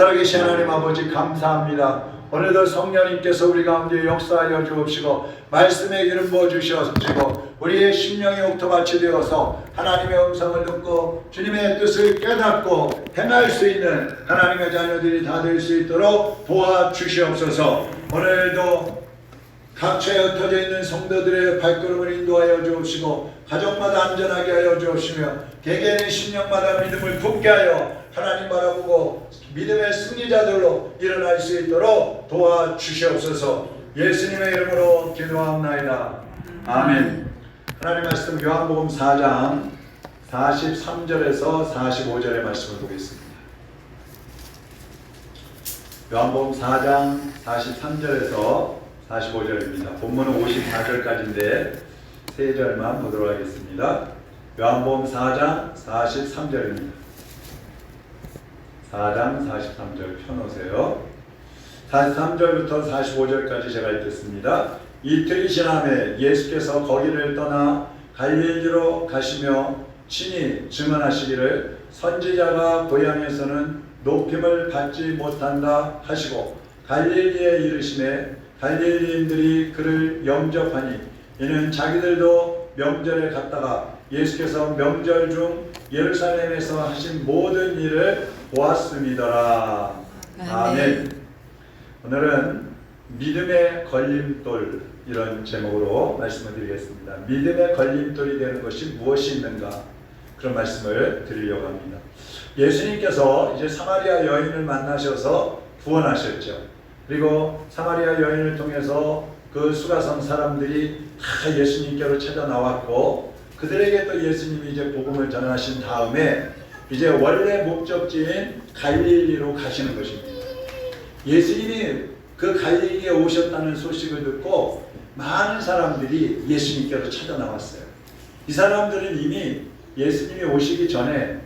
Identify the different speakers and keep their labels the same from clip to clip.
Speaker 1: 살아계신 하나님 아버지 감사합니다. 오늘도 성령님께서 우리 가운데 역사하여 주옵시고 말씀의 기름 부어주시옵시고 우리의 심령이 옥토밭이 되어서 하나님의 음성을 듣고 주님의 뜻을 깨닫고 행할 수 있는 하나님의 자녀들이 다 될 수 있도록 도와주시옵소서. 오늘도 각처에 흩어져 있는 성도들의 발걸음을 인도하여 주옵시고 가정마다 안전하게 하여 주옵시며 개개인의 심령마다 믿음을 굳게 하여 하나님 바라보고 믿음의 승리자들로 일어날 수 있도록 도와주시옵소서. 예수님의 이름으로 기도하옵나이다. 아멘. 하나님 말씀 요한복음 4장 43절에서 45절의 말씀을 보겠습니다. 요한복음 4장 43절에서 45절입니다. 본문은 54절까지인데 3절만 보도록 하겠습니다. 요한복음 4장 43절입니다. 4장 43절 펴놓으세요. 43절부터 45절까지 제가 읽겠습니다. 이틀이 지남에 예수께서 거기를 떠나 갈릴리로 가시며 친히 증언하시기를 선지자가 고향에서는 높임을 받지 못한다 하시고 갈릴리에 이르시매 갈릴리인들이 그를 영접하니 이는 자기들도 명절에 갔다가 예수께서 명절 중 예루살렘에서 하신 모든 일을 보았음이더라. 아멘. 오늘은 믿음의 걸림돌 이런 제목으로 말씀을 드리겠습니다. 믿음의 걸림돌이 되는 것이 무엇이 있는가 그런 말씀을 드리려고 합니다. 예수님께서 이제 사마리아 여인을 만나셔서 구원하셨죠. 그리고 사마리아 여인을 통해서 그 수가성 사람들이 다 예수님께로 찾아 나왔고 그들에게 또 예수님이 이제 복음을 전하신 다음에 이제 원래 목적지인 갈릴리로 가시는 것입니다. 예수님이 그 갈릴리에 오셨다는 소식을 듣고 많은 사람들이 예수님께로 찾아 나왔어요. 이 사람들은 이미 예수님이 오시기 전에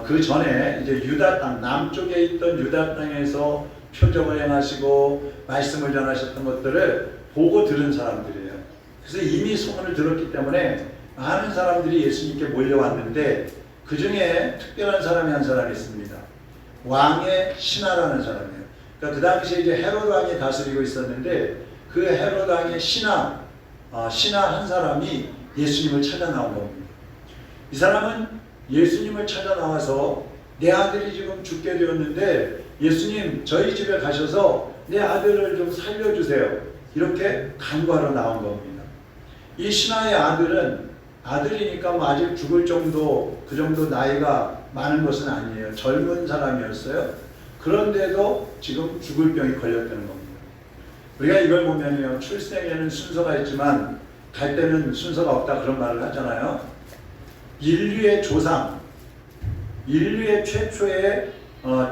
Speaker 1: 그 전에 이제 유다 땅 남쪽에 있던 유다 땅에서 표적을 행하시고 말씀을 전하셨던 것들을 보고 들은 사람들이에요. 그래서 이미 소문을 들었기 때문에 많은 사람들이 예수님께 몰려왔는데 그 중에 특별한 사람이 한 사람이 있습니다. 왕의 신하라는 사람이에요. 그러니까 그 당시에 이제 헤롯 왕이 다스리고 있었는데 그 헤롯 왕의 신하 한 사람이 예수님을 찾아 나온 겁니다. 이 사람은 예수님을 찾아 나와서 내 아들이 지금 죽게 되었는데 예수님 저희 집에 가셔서 내 아들을 좀 살려주세요. 이렇게 간구하러 나온 겁니다. 이 신하의 아들이니까 뭐 아직 죽을 정도 그 정도 나이가 많은 것은 아니에요. 젊은 사람이었어요. 그런데도 지금 죽을 병이 걸렸다는 겁니다. 우리가 이걸 보면요, 출생에는 순서가 있지만 갈 때는 순서가 없다 그런 말을 하잖아요. 인류의 조상, 인류의 최초의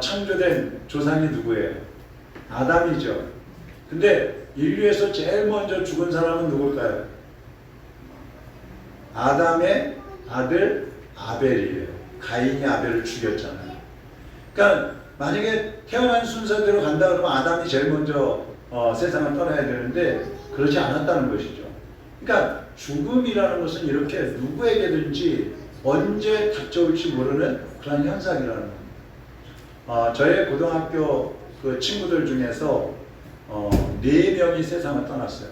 Speaker 1: 창조된 조상이 누구예요? 아담이죠. 근데 인류에서 제일 먼저 죽은 사람은 누굴까요? 아담의 아들 아벨이에요. 가인이 아벨을 죽였잖아요. 그러니까 만약에 태어난 순서대로 간다 그러면 아담이 제일 먼저 세상을 떠나야 되는데 그렇지 않았다는 것이죠. 그러니까 죽음이라는 것은 이렇게 누구에게든지 언제 닥쳐올지 모르는 그런 현상이라는 겁니다. 저의 고등학교 그 친구들 중에서 4명이 세상을 떠났어요.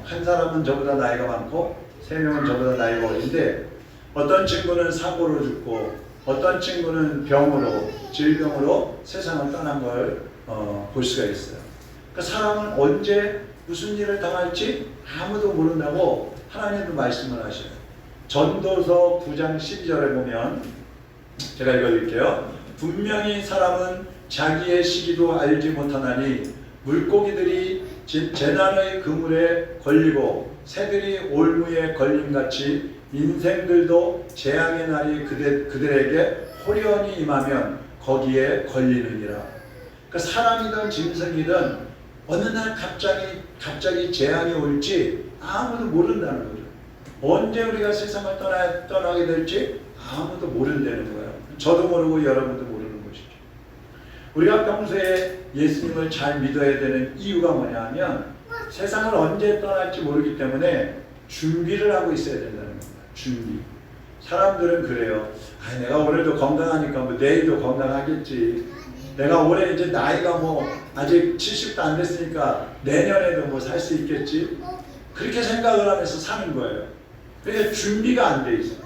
Speaker 1: 한 사람은 저보다 나이가 많고 3명은 저보다 나이가 어린데 어떤 친구는 사고로 죽고 어떤 친구는 병으로 질병으로 세상을 떠난 걸 볼 수가 있어요. 그러니까 사람은 언제 무슨 일을 당할지 아무도 모른다고 하나님도 말씀을 하셔요. 전도서 9장 12절에 보면 제가 읽어드릴게요. 분명히 사람은 자기의 시기도 알지 못하나니 물고기들이 재난의 그물에 걸리고 새들이 올무에 걸림같이 인생들도 재앙의 날이 그들에게 호련히 임하면 거기에 걸리느니라. 그러니까 사람이든 짐승이든 어느 날 갑자기 재앙이 올지 아무도 모른다는 거죠. 언제 우리가 세상을 떠나게 될지 아무도 모른다는 거예요. 저도 모르고 여러분도 모르는 것이죠. 우리가 평소에 예수님을 잘 믿어야 되는 이유가 뭐냐 하면 세상을 언제 떠날지 모르기 때문에 준비를 하고 있어야 된다는 겁니다. 준비. 사람들은 그래요. 내가 오늘도 건강하니까 뭐 내일도 건강하겠지. 내가 올해 이제 나이가 뭐 아직 70도 안 됐으니까 내년에도 뭐 살 수 있겠지. 그렇게 생각을 하면서 사는 거예요. 그러니까 준비가 안 돼 있어.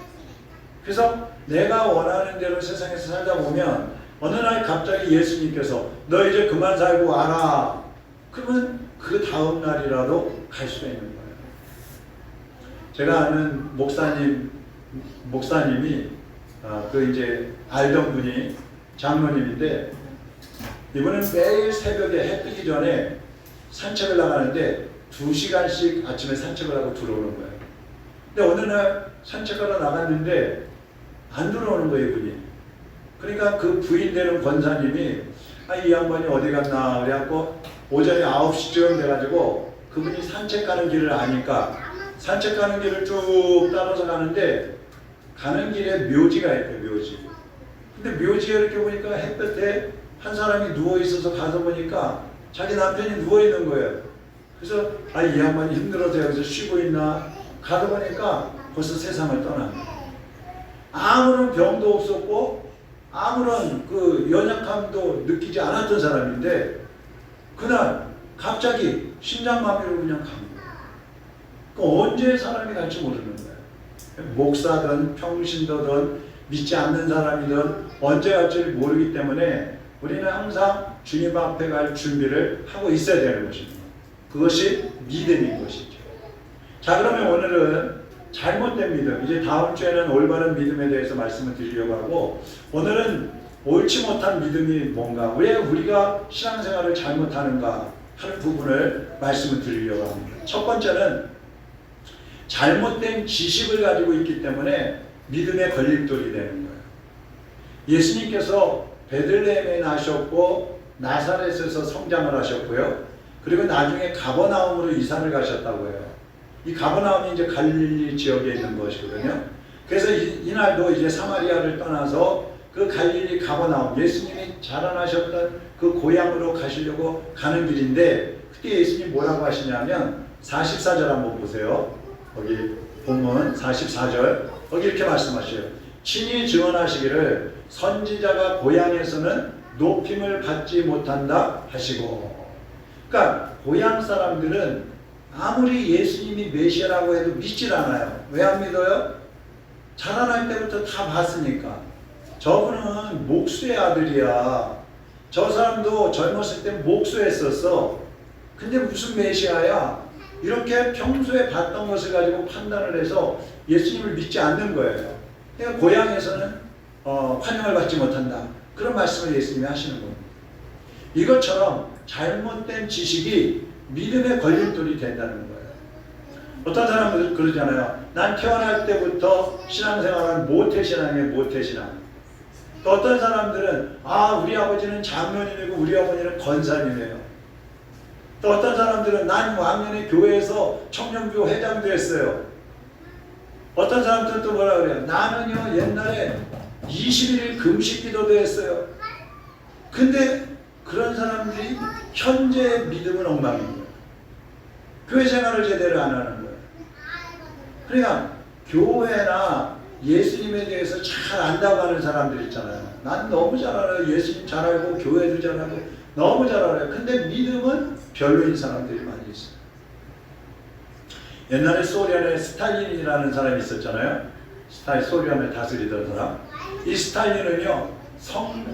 Speaker 1: 그래서 내가 원하는 대로 세상에서 살다 보면 어느 날 갑자기 예수님께서 너 이제 그만 살고 와라. 그러면 그 다음 날이라도 갈 수가 있는 거예요. 제가 아는 목사님이 그 이제 알던 분이 장로님인데 이분은 매일 새벽에 해 뜨기 전에 산책을 나가는데 2시간씩 아침에 산책을 하고 들어오는 거예요. 근데 어느 날 산책하러 나갔는데 안 들어오는 거예요, 이분이. 그러니까 그 부인 되는 권사님이 이 양반이 어디 갔나 그래갖고 오전에 9시쯤 돼가지고 그분이 산책 가는 길을 아니까 산책 가는 길을 쭉 따라서 가는데 가는 길에 묘지가 있대요, 묘지. 근데 묘지에 이렇게 보니까 햇볕에 한 사람이 누워있어서 가서 보니까 자기 남편이 누워있는 거예요. 그래서 이 양반이 힘들어서 여기서 쉬고 있나 가서 보니까 벌써 세상을 떠난 거예요. 아무런 병도 없었고 아무런 그 연약함도 느끼지 않았던 사람인데 그날 갑자기 심장마비로 그냥 갑니다. 언제 사람이 갈지 모르는 거예요. 목사든 평신도든 믿지 않는 사람이든 언제 갈지 모르기 때문에 우리는 항상 주님 앞에 갈 준비를 하고 있어야 되는 것입니다. 그것이 믿음인 것이죠. 자, 그러면 오늘은 잘못된 믿음, 이제 다음 주에는 올바른 믿음에 대해서 말씀을 드리려고 하고 오늘은 옳지 못한 믿음이 뭔가, 왜 우리가 신앙생활을 잘못하는가 하는 부분을 말씀을 드리려고 합니다. 첫 번째는 잘못된 지식을 가지고 있기 때문에 믿음의 걸림돌이 되는 거예요. 예수님께서 베들레헴에 나셨고 나사렛에서 성장을 하셨고요. 그리고 나중에 가버나움으로 이사를 가셨다고 해요. 이 가버나움이 이제 갈릴리 지역에 있는 것이거든요. 그래서 이날도 이제 사마리아를 떠나서 그 갈릴리 가버나움, 예수님이 자라나셨던 그 고향으로 가시려고 가는 길인데 그때 예수님이 뭐라고 하시냐면 44절 한번 보세요. 거기 본문 44절 거기 이렇게 말씀하셔요. 친히 증언하시기를 선지자가 고향에서는 높임을 받지 못한다 하시고, 그러니까 고향 사람들은 아무리 예수님이 메시아라고 해도 믿질 않아요. 왜 안 믿어요? 자라날 때부터 다 봤으니까. 저분은 목수의 아들이야. 저 사람도 젊었을 때 목수했었어. 근데 무슨 메시아야? 이렇게 평소에 봤던 것을 가지고 판단을 해서 예수님을 믿지 않는 거예요. 그러니까 고향에서는 환영을 받지 못한다. 그런 말씀을 예수님이 하시는 겁니다. 이것처럼 잘못된 지식이 믿음의 걸림돌이 된다는 거예요. 어떤 사람들은 그러잖아요. 난 태어날 때부터 신앙생활은 모태신앙이에요. 모태신앙. 또 어떤 사람들은 우리 아버지는 장로님이고 우리 어머니는 권사님이에요. 또 어떤 사람들은 난 왕년에 교회에서 청년교 회장도 했어요. 어떤 사람들은 또 뭐라 그래요? 나는요 옛날에 21일 금식기도도 했어요. 근데 그런 사람들이 현재 믿음은 엉망인 거예요. 교회 생활을 제대로 안 하는 거예요. 그러니까 교회나 예수님에 대해서 잘 안다고 하는 사람들 있잖아요. 난 너무 잘 알아요. 예수님 잘 알고 교회도 잘 알고 너무 잘 알아요. 근데 믿음은 별로인 사람들이 많이 있어요. 옛날에 소련에 스탈린이라는 사람이 있었잖아요. 소련을 다스리던 사람. 이 스탈린은요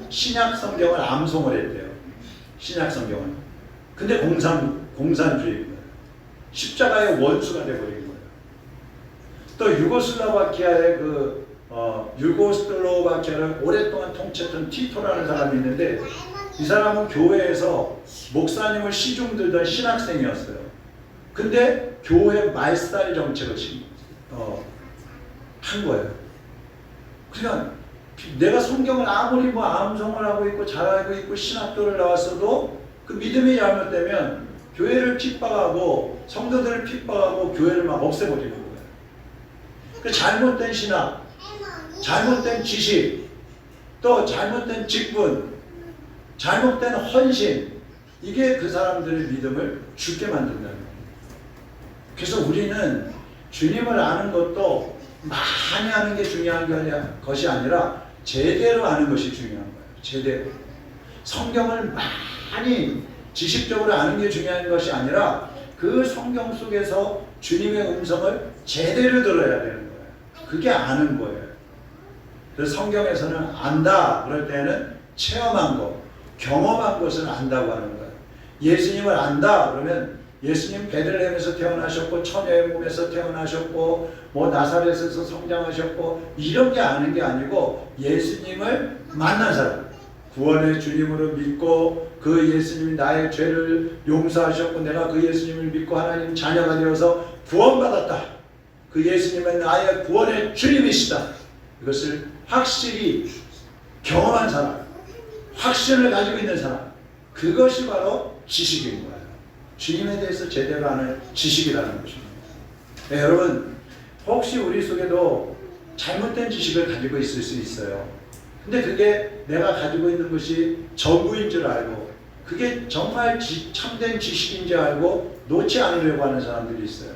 Speaker 1: 신약 성경을 암송을 했대요. 신약 성경을. 근데 공산주의인 거예요. 십자가의 원수가 되어버린 거예요. 또 유고슬로바키아의 유고슬로바키아를 오랫동안 통치했던 티토라는 사람이 있는데 이 사람은 교회에서 목사님을 시중 들던 신학생이었어요. 근데 교회 말살 정책을 한 거예요. 그냥 내가 성경을 아무리 암송을 하고 있고 잘 알고 있고 신학교를 나왔어도 그 믿음이 잘못되면 교회를 핍박하고 성도들을 핍박하고 교회를 막 없애버리는 거예요. 그 잘못된 신학, 잘못된 지식, 또 잘못된 직분, 잘못된 헌신, 이게 그 사람들의 믿음을 죽게 만든다는 거예요. 그래서 우리는 주님을 아는 것도 많이 아는 게 중요한 것이 아니라 제대로 아는 것이 중요한 거예요. 제대로. 성경을 많이 지식적으로 아는 게 중요한 것이 아니라 그 성경 속에서 주님의 음성을 제대로 들어야 되는 거예요. 그게 아는 거예요. 그래서 성경에서는 안다 그럴 때는 체험한 것, 경험한 것을 안다고 하는 거예요. 예수님을 안다 그러면 예수님 베들레헴에서 태어나셨고 처녀의 몸에서 태어나셨고 뭐 나사렛에서 성장하셨고 이런 게 아는 게 아니고 예수님을 만난 사람, 구원의 주님으로 믿고 그 예수님이 나의 죄를 용서하셨고 내가 그 예수님을 믿고 하나님 자녀가 되어서 구원받았다. 그 예수님은 나의 구원의 주님이시다. 이것을 확실히 경험한 사람, 확신을 가지고 있는 사람, 그것이 바로 지식인 거예요. 주님에 대해서 제대로 아는 지식이라는 것입니다. 네, 여러분 혹시 우리 속에도 잘못된 지식을 가지고 있을 수 있어요. 근데 그게 내가 가지고 있는 것이 전부인 줄 알고 그게 정말 참된 지식인 줄 알고 놓지 않으려고 하는 사람들이 있어요.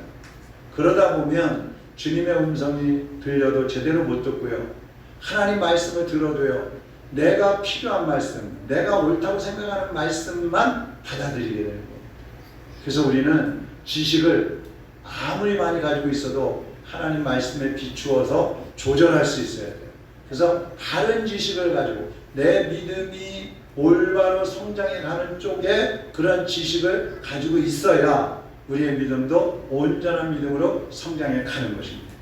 Speaker 1: 그러다 보면 주님의 음성이 들려도 제대로 못 듣고요. 하나님 말씀을 들어도요. 내가 필요한 말씀, 내가 옳다고 생각하는 말씀만 받아들이게 되는 거예요. 그래서 우리는 지식을 아무리 많이 가지고 있어도 하나님 말씀에 비추어서 조절할 수 있어야 돼요. 그래서 다른 지식을 가지고 내 믿음이 올바로 성장해 가는 쪽에 그런 지식을 가지고 있어야 우리의 믿음도 온전한 믿음으로 성장해 가는 것입니다.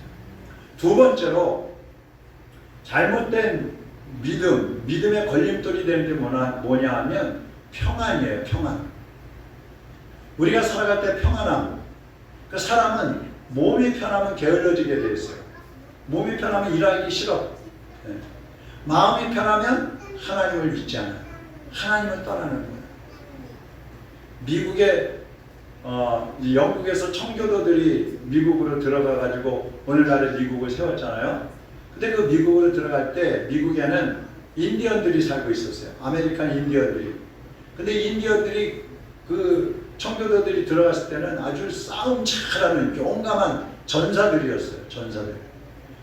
Speaker 1: 두 번째로 잘못된 믿음의 걸림돌이 되는 게 뭐냐 하면 평안이에요. 평안. 우리가 살아갈 때 평안함. 그 사람은 몸이 편하면 게을러지게 돼 있어요. 몸이 편하면 일하기 싫어. 네. 마음이 편하면 하나님을 믿지 않아요. 하나님을 떠나는 거예요. 미국에 영국에서 청교도들이 미국으로 들어가 가지고 오늘날의 미국을 세웠잖아요. 근데 그 미국으로 들어갈 때 미국에는 인디언들이 살고 있었어요. 아메리칸 인디언들이. 근데 인디언들이 그 청교도들이 들어갔을 때는 아주 싸움 잘하는 용감한 전사들이었어요. 전사들.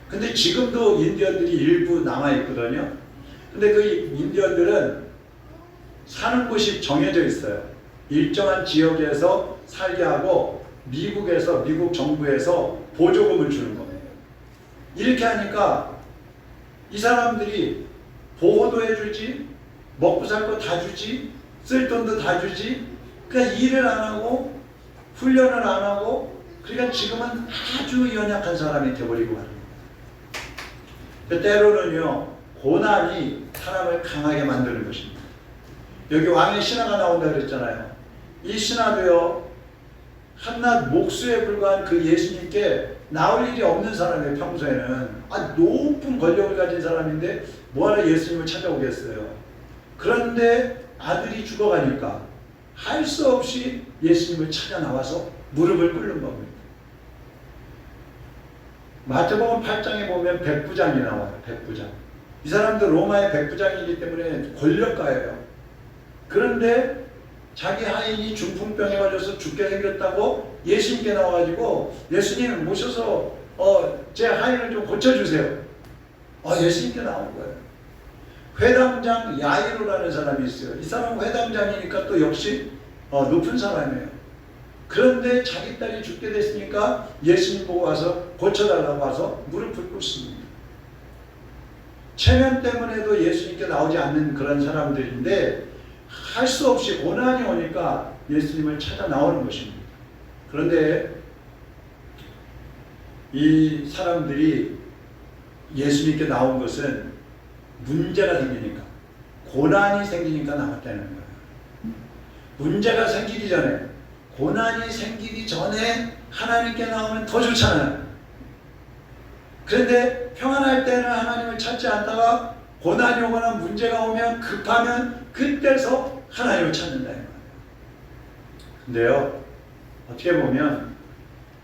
Speaker 1: 근데 지금도 인디언들이 일부 남아있거든요. 근데 그 인디언들은 사는 곳이 정해져 있어요. 일정한 지역에서 살게 하고 미국 정부에서 보조금을 주는 겁니다. 이렇게 하니까 이 사람들이 보호도 해주지, 먹고 살 거 다 주지, 쓸 돈도 다 주지, 그러니까 일을 안 하고 훈련을 안 하고 그러니까 지금은 아주 연약한 사람이 되어버리고 하는 거예요. 때로는요 고난이 사람을 강하게 만드는 것입니다. 여기 왕의 신하가 나온다 그랬잖아요. 이 신하도요 한낱 목수에 불과한 그 예수님께 나올 일이 없는 사람이에요. 평소에는 높은 권력을 가진 사람인데 뭐하러 예수님을 찾아오겠어요. 그런데 아들이 죽어가니까 할 수 없이 예수님을 찾아 나와서 무릎을 꿇는 겁니다. 마태복음 8장에 보면 백부장이 나와요. 백부장. 이 사람도 로마의 백부장이기 때문에 권력가예요. 그런데 자기 하인이 중풍병에 걸려서 죽게 생겼다고 예수님께 나와가지고 예수님 모셔서 제 하인을 좀 고쳐주세요. 예수님께 나온 거예요. 회당장 야이로라는 사람이 있어요. 이 사람은 회당장이니까 또 역시 높은 사람이에요. 그런데 자기 딸이 죽게 됐으니까 예수님 보고 와서 고쳐달라고 와서 무릎을 꿇습니다. 체면 때문에도 예수님께 나오지 않는 그런 사람들인데 할 수 없이 고난이 오니까 예수님을 찾아 나오는 것입니다. 그런데 이 사람들이 예수님께 나온 것은 문제가 생기니까, 고난이 생기니까 나왔다는 거예요. 문제가 생기기 전에, 고난이 생기기 전에 하나님께 나오면 더 좋잖아요. 그런데 평안할 때는 하나님을 찾지 않다가 고난이 오거나 문제가 오면 급하면 그때서 하나님을 찾는다 이 말이에요. 근데요 어떻게 보면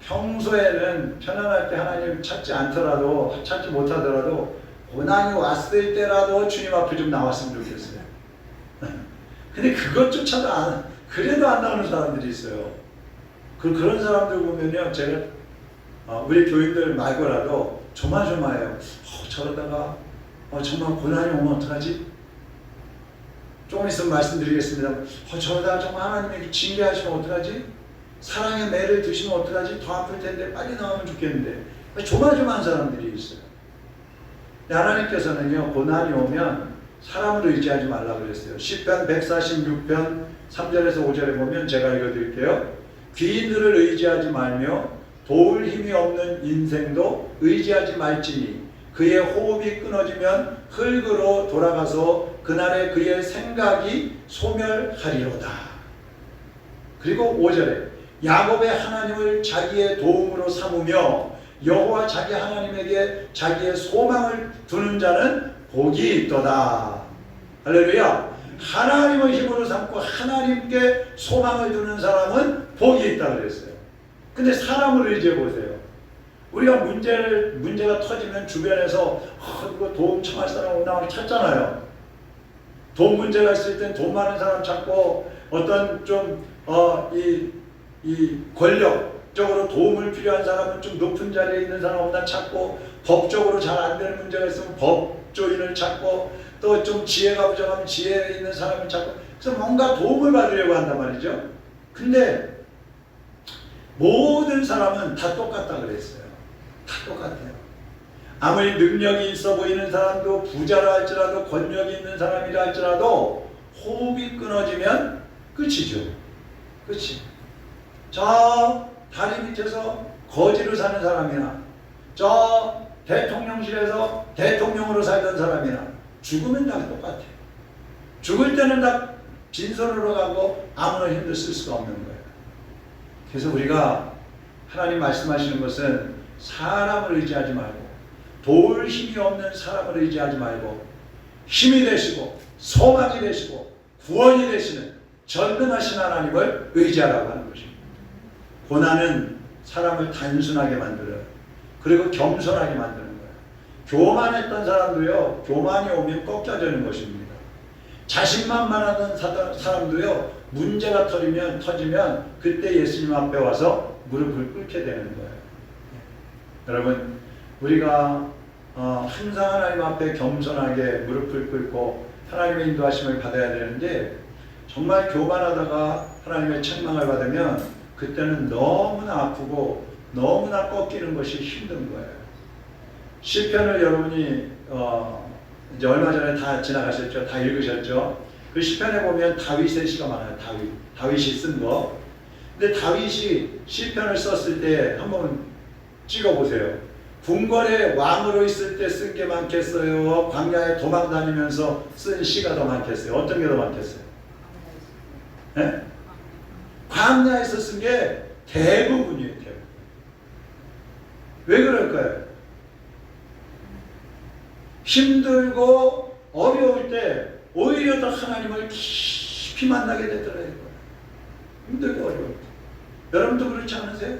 Speaker 1: 평소에는 편안할 때 하나님 찾지 못하더라도 고난이 왔을 때라도 주님 앞에 좀 나왔으면 좋겠어요. 근데 그것조차도 그래도 안 나오는 사람들이 있어요. 그런 사람들 보면요 제가 우리 교인들 말고라도 조마조마해요. 저러다가 정말 고난이 오면 어떡하지? 조금 있으면 말씀드리겠습니다. 저러다 정말 하나님에게 징계하시면 어떡하지? 사랑의 매를 드시면 어떡하지? 더 아플 텐데 빨리 나오면 좋겠는데. 조마조마한 사람들이 있어요. 하나님께서는요, 고난이 오면 사람을 의지하지 말라고 그랬어요. 시편 146편 3절에서 5절에 보면 제가 읽어드릴게요. 귀인들을 의지하지 말며 도울 힘이 없는 인생도 의지하지 말지니 그의 호흡이 끊어지면 흙으로 돌아가서 그날에 그의 생각이 소멸하리로다. 그리고 5절에 야곱의 하나님을 자기의 도움으로 삼으며 여호와 자기 하나님에게 자기의 소망을 두는 자는 복이 있도다. 할렐루야. 하나님을 힘으로 삼고 하나님께 소망을 두는 사람은 복이 있다 그랬어요. 근데 사람을 의지해 보세요. 우리가 문제가 터지면 주변에서 이거 도움 청할 사람 없나 찾잖아요. 돈 문제가 있을 땐 돈 많은 사람 찾고 어떤 이 권력적으로 도움을 필요한 사람은 좀 높은 자리에 있는 사람 없나 찾고 법적으로 잘 안 되는 문제가 있으면 법조인을 찾고 또 좀 지혜가 부족하면 지혜에 있는 사람을 찾고 그래서 뭔가 도움을 받으려고 한단 말이죠. 근데 모든 사람은 다 똑같다 그랬어요. 다 똑같아요. 아무리 능력이 있어 보이는 사람도 부자라 할지라도 권력이 있는 사람이라 할지라도 호흡이 끊어지면 끝이죠. 끝이. 저 다리 밑에서 거지로 사는 사람이나 저 대통령실에서 대통령으로 살던 사람이나 죽으면 다 똑같아요. 죽을 때는 다 빈손으로 가고 아무런 힘도 쓸 수가 없는 거예요. 그래서 우리가 하나님 말씀하시는 것은 사람을 의지하지 말고 도울 힘이 없는 사람을 의지하지 말고 힘이 되시고 소망이 되시고 구원이 되시는 전능하신 하나님을 의지하라고 하는 것입니다. 고난은 사람을 단순하게 만들어요. 그리고 겸손하게 만드는 거예요. 교만했던 사람도요, 교만이 오면 꺾여지는 것입니다. 자신만만하던 사람도요, 문제가 터지면 그때 예수님 앞에 와서 무릎을 꿇게 되는 거예요. 여러분, 우리가 항상 하나님 앞에 겸손하게 무릎을 꿇고 하나님의 인도하심을 받아야 되는데 정말 교만하다가 하나님의 책망을 받으면 그때는 너무나 아프고 너무나 꺾이는 것이 힘든 거예요. 시편을 여러분이 이제 얼마 전에 다 지나가셨죠? 다 읽으셨죠? 그 시편에 보면 다윗의 시가 많아요. 다윗이 쓴 거. 근데 다윗이 시편을 썼을 때 한번 찍어보세요. 궁궐에 왕으로 있을 때 쓴 게 많겠어요? 광야에 도망 다니면서 쓴 시가 더 많겠어요? 어떤 게 더 많겠어요? 네? 광야에서 쓴 게 대부분이에요. 대부분. 왜 그럴까요? 힘들고 어려울 때 오히려 더 하나님을 깊이 만나게 되더라고요. 힘들고 어려울 때. 여러분도 그렇지 않으세요?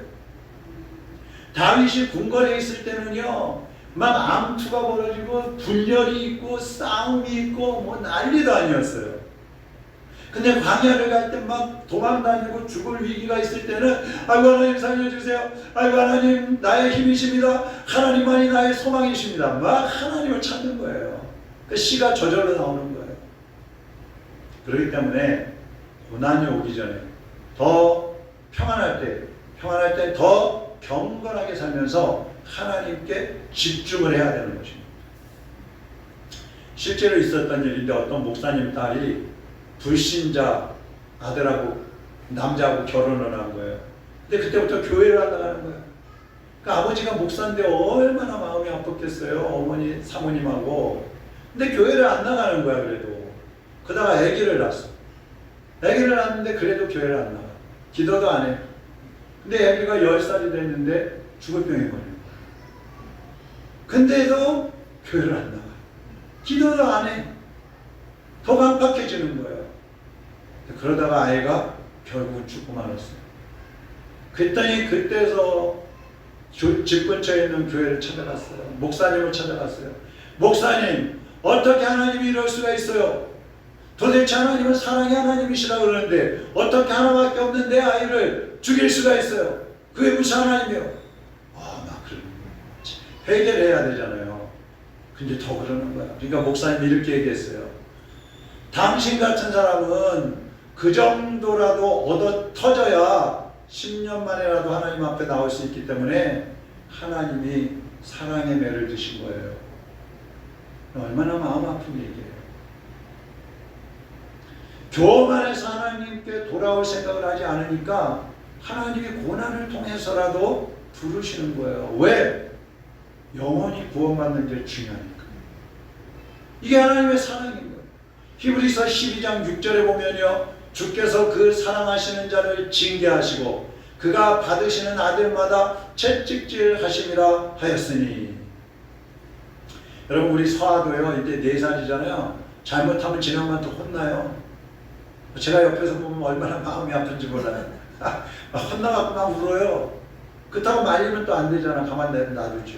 Speaker 1: 다윗이 궁궐에 있을 때는요, 막 암투가 벌어지고 분열이 있고 싸움이 있고 뭐 난리도 아니었어요. 근데 광야를 갈 때 막 도망다니고 죽을 위기가 있을 때는 아이고 하나님 살려주세요. 아이고 하나님 나의 힘이십니다. 하나님만이 나의 소망이십니다. 막 하나님을 찾는 거예요. 그 시가 저절로 나오는 거예요. 그렇기 때문에 고난이 오기 전에 더 평안할 때 더 경건하게 살면서 하나님께 집중을 해야 되는 것입니다. 실제로 있었던 일인데 어떤 목사님 딸이 불신자 아들하고 남자하고 결혼을 한 거예요. 근데 그때부터 교회를 안 나가는 거예요. 그러니까 아버지가 목사인데 얼마나 마음이 아팠겠어요. 어머니 사모님하고. 근데 교회를 안 나가는 거야. 그래도 그러다가 아기를 낳았어. 아기를 낳았는데 그래도 교회를 안 나가. 기도도 안 해. 근데 아기가 10살이 됐는데 죽을 병에 걸린 거야. 근데도 교회를 안 나가. 기도도 안 해. 더 강팍해지는 거예요. 그러다가 아이가 결국은 죽고 말았어요. 그랬더니 그때서 집 근처에 있는 교회를 찾아갔어요. 목사님을 찾아갔어요. 목사님, 어떻게 하나님이 이럴 수가 있어요? 도대체 하나님은 사랑의 하나님이시라고 그러는데 어떻게 하나밖에 없는 내 아이를 죽일 수가 있어요? 그게 무슨 하나님이요? 막 그러는 거예요. 해결해야 되잖아요. 근데 더 그러는 거야. 그러니까 목사님이 이렇게 얘기했어요. 당신 같은 사람은 그 정도라도 얻어 터져야 10년 만에라도 하나님 앞에 나올 수 있기 때문에 하나님이 사랑의 매를 드신 거예요. 얼마나 마음 아픈 얘기예요. 교회 안에서 하나님께 돌아올 생각을 하지 않으니까 하나님이 고난을 통해서라도 부르시는 거예요. 왜? 영원히 구원받는 게 중요하니까. 이게 하나님의 사랑인 거예요. 히브리서 12장 6절에 보면요, 주께서 그 사랑하시는 자를 징계하시고 그가 받으시는 아들마다 채찍질 하심이라 하였으니. 여러분, 우리 서아도요, 이제 4살이잖아요. 잘못하면 지난번부터 혼나요. 제가 옆에서 보면 얼마나 마음이 아픈지 몰라요. 혼나갖고 막 울어요. 그렇다고 말리면 또 안 되잖아. 가만 놔두죠.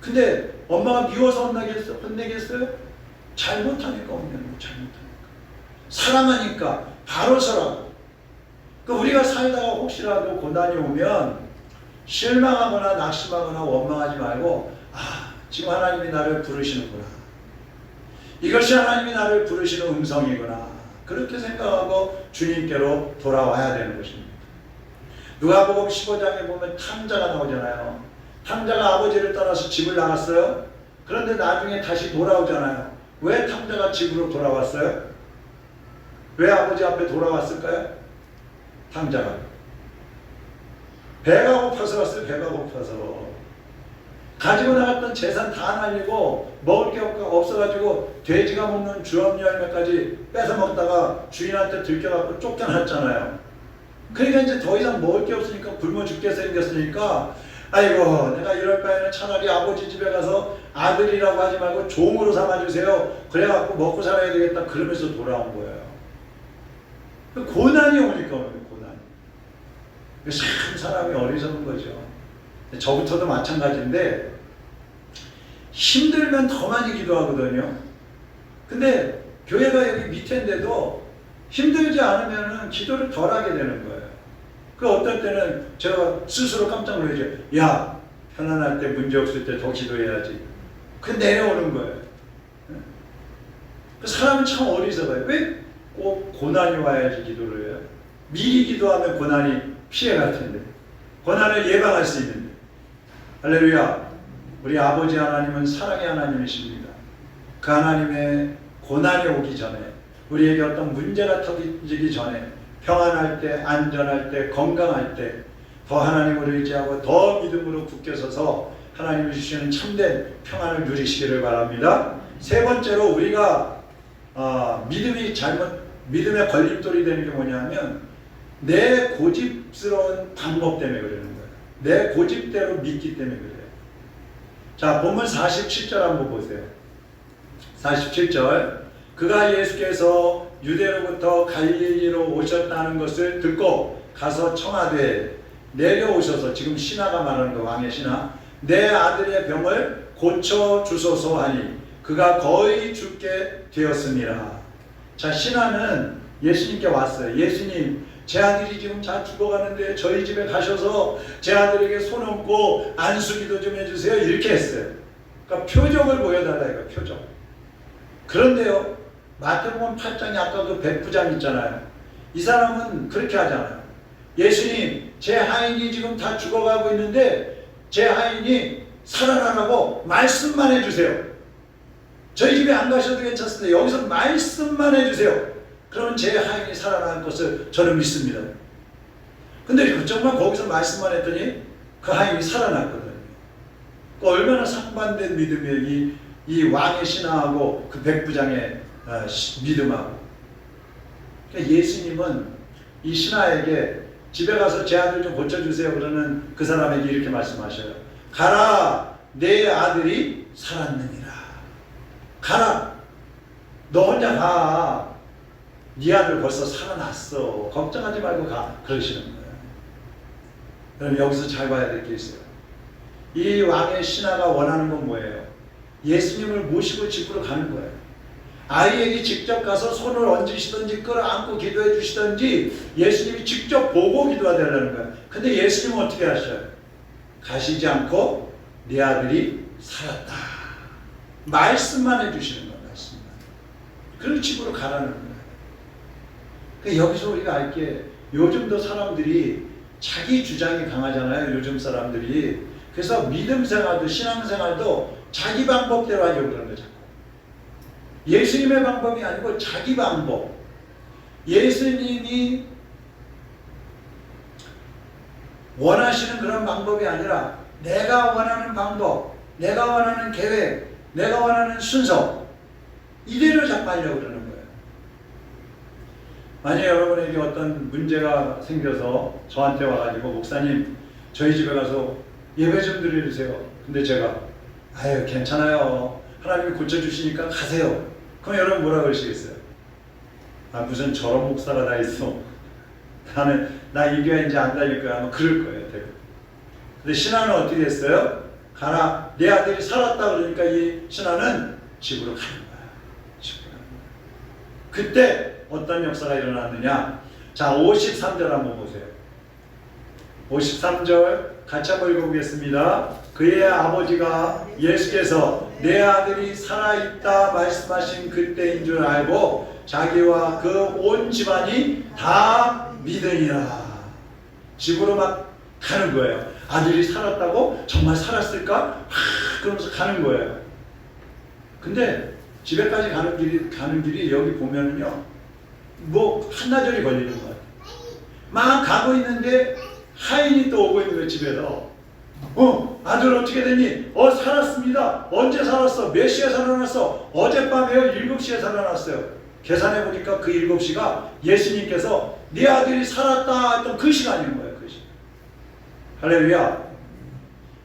Speaker 1: 근데 엄마가 미워서 혼내겠어요? 잘못하니까 혼내는 거. 잘못하니까. 사랑하니까 바로 서라고. 우리가 살다가 혹시라도 고난이 오면 실망하거나 낙심하거나 원망하지 말고, 지금 하나님이 나를 부르시는구나. 이것이 하나님이 나를 부르시는 음성이구나. 그렇게 생각하고 주님께로 돌아와야 되는 것입니다. 누가복음 15장에 보면 탕자가 나오잖아요. 탕자가 아버지를 떠나서 집을 나갔어요. 그런데 나중에 다시 돌아오잖아요. 왜 탕자가 집으로 돌아왔어요? 왜 아버지 앞에 돌아왔을까요? 탕자가 배가 고파서 왔어요. 배가 고파서. 가지고 나갔던 재산 다 날리고 먹을 게 없어가지고 돼지가 먹는 주엄 열매까지 뺏어 먹다가 주인한테 들켜갖고 쫓겨났잖아요. 그러니까 이제 더 이상 먹을 게 없으니까 굶어 죽게 생겼으니까, 아이고, 내가 이럴 바에는 차라리 아버지 집에 가서 아들이라고 하지 말고 종으로 삼아주세요. 그래갖고 먹고 살아야 되겠다. 그러면서 돌아온 거예요. 고난이 오니까 오는 거예요. 고난이. 참 사람이 어리석은 거죠. 저부터도 마찬가지인데 힘들면 더 많이 기도하거든요. 근데 교회가 여기 밑인데도 힘들지 않으면 기도를 덜 하게 되는 거예요. 어떨 때는 제가 스스로 깜짝 놀라죠. 야, 편안할 때, 문제 없을 때 더 기도해야지. 내려오는 거예요. 사람은 참 어리석어요. 왜 꼭 고난이 와야지 기도를 해요? 미리 기도하면 고난이 피해갈 텐데, 고난을 예방할 수 있는데. 할렐루야. 우리 아버지 하나님은 사랑의 하나님이십니다. 그 하나님의 고난이 오기 전에, 우리에게 어떤 문제가 터지기 전에, 평안할 때, 안전할 때, 건강할 때 더 하나님을 의지하고 더 믿음으로 굳게 서서 하나님이 주시는 참된 평안을 누리시기를 바랍니다. 세 번째로 우리가 믿음의 걸림돌이 되는 게 뭐냐면 내 고집스러운 방법 때문에 그러는 거예요. 내 고집대로 믿기 때문에 그래요. 자, 본문 47절 한번 보세요. 47절. 그가 예수께서 유대로부터 갈릴리로 오셨다는 것을 듣고 가서 청하되 내려오셔서, 지금 신하가 말하는 거, 왕의 신하, 내 아들의 병을 고쳐주소서 하니 그가 거의 죽게 되었습니다. 자, 신하는 예수님께 왔어요. 예수님, 제 아들이 지금 다 죽어가는데 저희 집에 가셔서 제 아들에게 손 얹고 안수기도 좀 해주세요. 이렇게 했어요. 그러니까 표적을 보여달라 이거, 표적. 그런데요, 마태복음 8장에 아까 그 백부장 있잖아요. 이 사람은 그렇게 하잖아요. 예수님, 제 하인이 지금 다 죽어가고 있는데 제 하인이 살아나라고 말씀만 해주세요. 저희 집에 안 가셔도 괜찮습니다. 여기서 말씀만 해주세요. 그러면 제 하인이 살아날 것을 저는 믿습니다. 근데 정말 거기서 말씀만 했더니 그 하인이 살아났거든요. 얼마나 상반된 믿음이에요. 이 왕의 신하하고 그 백부장의 믿음하고. 그러니까 예수님은 이 신하에게 집에 가서 제 아들 좀 고쳐주세요. 그러는 그 사람에게 이렇게 말씀하셔요. 가라, 내 아들이 살았느니라. 가라, 너 혼자 가. 네 아들 벌써 살아났어. 걱정하지 말고 가. 그러시는 거예요. 그럼 여기서 잘 봐야 될 게 있어요. 이 왕의 신하가 원하는 건 뭐예요? 예수님을 모시고 집으로 가는 거예요. 아이에게 직접 가서 손을 얹으시든지 끌어안고 기도해 주시든지 예수님이 직접 보고 기도하달라는 거예요. 근데 예수님은 어떻게 하셔요? 가시지 않고 네 아들이 살았다. 말씀만 해주시는 거예요. 말씀만. 그런 집으로 가라는 거예요. 그러니까 여기서 우리가 알 게 요즘도 사람들이 자기 주장이 강하잖아요. 요즘 사람들이. 그래서 믿음 생활도 신앙생활도 자기 방법대로 하려고 그러는 거죠. 예수님의 방법이 아니고 자기 방법. 예수님이 원하시는 그런 방법이 아니라 내가 원하는 방법, 내가 원하는 계획, 내가 원하는 순서 이대로 자꾸 하려고 그러는 거예요. 만약에 여러분에게 어떤 문제가 생겨서 저한테 와가지고 목사님 저희 집에 가서 예배 좀 드려주세요. 근데 제가 아유 괜찮아요. 하나님이 고쳐주시니까 가세요. 그럼 여러분 뭐라 그러시겠어요? 아 무슨 저런 목사가 다 있어. 나 이 교회 이제 안 다닐 거야. 아마 그럴 거예요. 대부분. 근데 신하는 어떻게 했어요? 가라. 내 아들이 살았다 그러니까 이 신하는 집으로 가는 거야. 집으로 가는 거야. 그때 어떤 역사가 일어났느냐? 자 53절 한번 보세요. 53절 같이 한번 읽어보겠습니다. 그의 아버지가 예수께서 내 아들이 살아있다 말씀하신 그때인 줄 알고 자기와 그 온 집안이 다 믿으니라. 집으로 막 가는 거예요. 아들이 살았다고? 정말 살았을까? 그러면서 가는 거예요. 근데 집에까지 가는 길이 여기 보면은요, 뭐 한나절이 걸리는 거예요. 막 가고 있는데 하인이 또 오고 있는 거예요. 집에서. 아들 어떻게 됐니? 살았습니다. 언제 살았어? 몇 시에 살아났어? 어젯밤에요. 7시에 살아났어요. 계산해 보니까 그 7시가 예수님께서 네 아들이 살았다 했던 그 시간인 거예요. 그 시간. 할렐루야.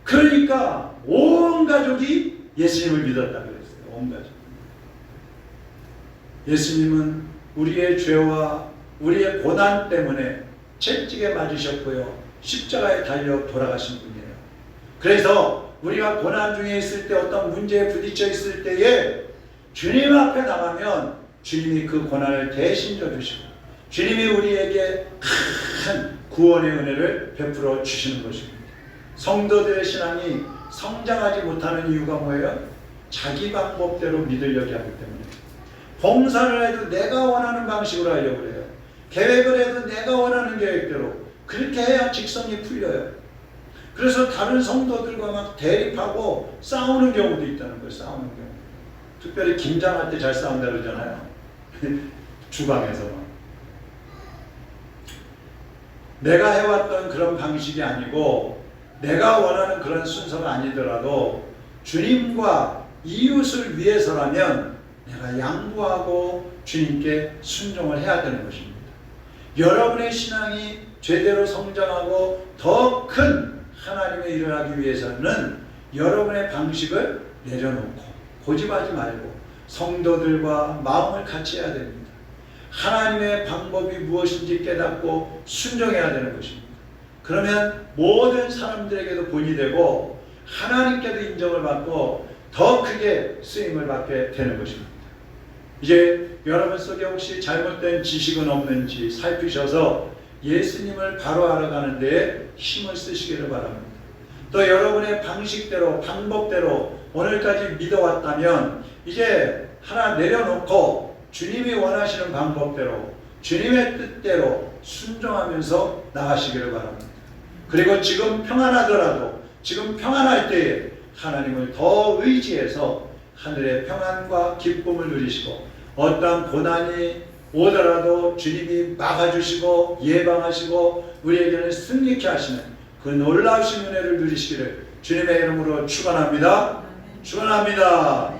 Speaker 1: 그러니까 온 가족이 예수님을 믿었다 그랬어요. 온 가족. 예수님은 우리의 죄와 우리의 고난 때문에 채찍에 맞으셨고요. 십자가에 달려 돌아가신 분이에요. 그래서 우리가 고난 중에 있을 때 어떤 문제에 부딪혀 있을 때에 주님 앞에 나가면 주님이 그 고난을 대신 져주시고 주님이 우리에게 큰 구원의 은혜를 베풀어 주시는 것입니다. 성도들의 신앙이 성장하지 못하는 이유가 뭐예요? 자기 방법대로 믿으려고 하기 때문에. 봉사를 해도 내가 원하는 방식으로 하려고 해요. 계획을 해도 내가 원하는 계획대로. 그렇게 해야 직성이 풀려요. 그래서 다른 성도들과 막 대립하고 싸우는 경우도 있다는 거예요. 싸우는 경우. 특별히 김장할 때 잘 싸운다 그러잖아요. 주방에서. 내가 해왔던 그런 방식이 아니고 내가 원하는 그런 순서가 아니더라도 주님과 이웃을 위해서라면 내가 양보하고 주님께 순종을 해야 되는 것입니다. 여러분의 신앙이 제대로 성장하고 더 큰 하나님의 일을 하기 위해서는 여러분의 방식을 내려놓고 고집하지 말고 성도들과 마음을 같이 해야 됩니다. 하나님의 방법이 무엇인지 깨닫고 순종해야 되는 것입니다. 그러면 모든 사람들에게도 본이 되고 하나님께도 인정을 받고 더 크게 쓰임을 받게 되는 것입니다. 이제 여러분 속에 혹시 잘못된 지식은 없는지 살피셔서 예수님을 바로 알아가는 데에 힘을 쓰시기를 바랍니다. 또 여러분의 방식대로 방법대로 오늘까지 믿어왔다면 이제 하나 내려놓고 주님이 원하시는 방법대로 주님의 뜻대로 순종하면서 나가시기를 바랍니다. 그리고 지금 평안하더라도 지금 평안할 때에 하나님을 더 의지해서 하늘의 평안과 기쁨을 누리시고 어떠한 고난이 오더라도 주님이 막아주시고 예방하시고 우리에게는 승리케 하시는 그 놀라우신 은혜를 누리시기를 주님의 이름으로 축원합니다. 축원합니다.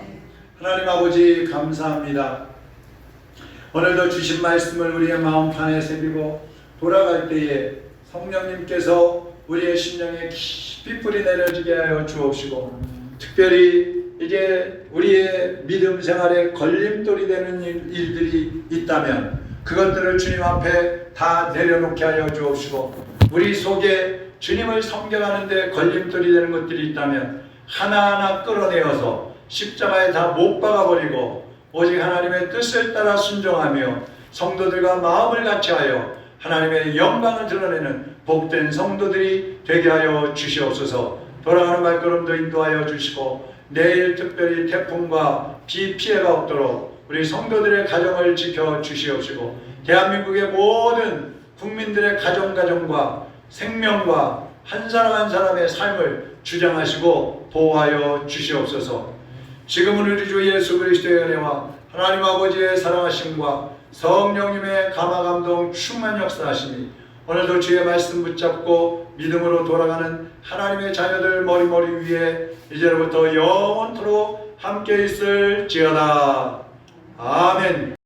Speaker 1: 하나님 아버지 감사합니다. 오늘도 주신 말씀을 우리의 마음판에 새기고 돌아갈 때에 성령님께서 우리의 심령에 깊이 뿌리 내려지게 하여 주옵시고 특별히 이제 우리의 믿음 생활에 걸림돌이 되는 일들이 있다면 그것들을 주님 앞에 다 내려놓게 하여 주옵시고 우리 속에 주님을 섬겨가는 데 걸림돌이 되는 것들이 있다면 하나하나 끌어내어서 십자가에 다 못 박아버리고 오직 하나님의 뜻을 따라 순종하며 성도들과 마음을 같이하여 하나님의 영광을 드러내는 복된 성도들이 되게 하여 주시옵소서. 돌아가는 발걸음도 인도하여 주시고 내일 특별히 태풍과 비 피해가 없도록 우리 성도들의 가정을 지켜 주시옵시고 대한민국의 모든 국민들의 가정과 생명과 한 사람 한 사람의 삶을 주장하시고 보호하여 주시옵소서. 지금은 우리 주 예수 그리스도의 은혜와 하나님 아버지의 사랑하심과 성령님의 감화감동 충만 역사하심이 오늘도 주의 말씀 붙잡고 믿음으로 돌아가는 하나님의 자녀들 머리 위에 이제로부터 영원토록 함께 있을지어다. 아멘.